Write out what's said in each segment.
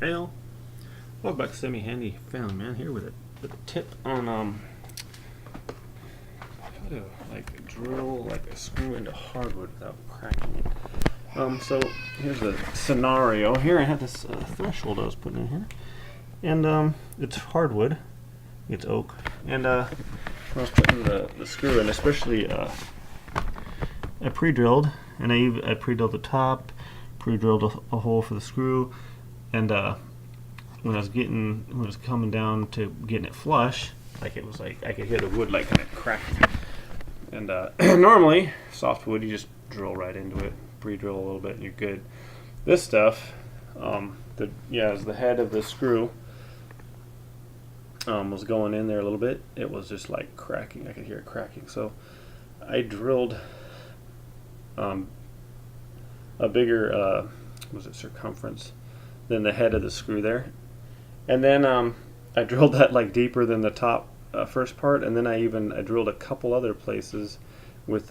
Ale. Welcome back to Semi Handy Family Man here with a tip on how to like drill like a screw into hardwood without cracking it. So here's the scenario. Here I have this threshold I was putting in here, and it's hardwood, it's oak, and I was putting the screw in, especially I pre-drilled, and I pre-drilled the top, pre-drilled a hole for the screw, and when I was coming down to getting it flush, like it was like I could hear the wood like kind of cracking. And normally softwood, you just drill right into it, pre-drill a little bit, and you're good. This stuff, as the head of the screw was going in there a little bit, it was just like cracking. I could hear it cracking. So I drilled a bigger circumference than the head of the screw there, and then I drilled that like deeper than the top first part, and then I drilled a couple other places with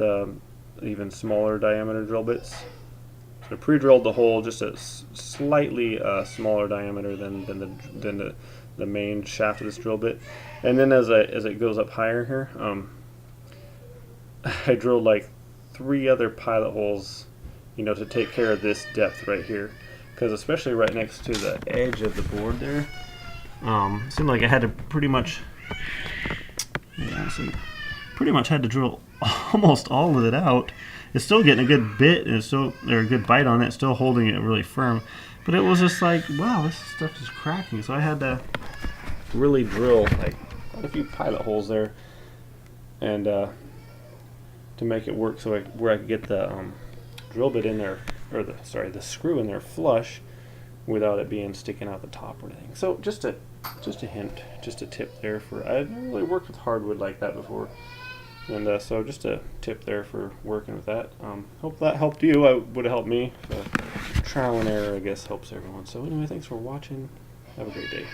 even smaller diameter drill bits. So I pre-drilled the hole just a slightly smaller diameter than the main shaft of this drill bit, and then as it goes up higher here, I drilled like 3 other pilot holes, to take care of this depth right here, because especially right next to the edge of the board there, it seemed like I had to pretty much had to drill almost all of it out. It's still getting a good bit, and a good bite on it, it's still holding it really firm, but it was just like, wow, this stuff is cracking. So I had to really drill like quite a few pilot holes there, and to make it work, so where I could get the drill bit in there, or the screw in there flush, without it being sticking out the top or anything. So just a hint, just a tip there for, I hadn't really worked with hardwood like that before, and so just a tip there for working with that. Hope that helped you. It would have helped me. Trial and error, I guess, helps everyone. So anyway, thanks for watching. Have a great day.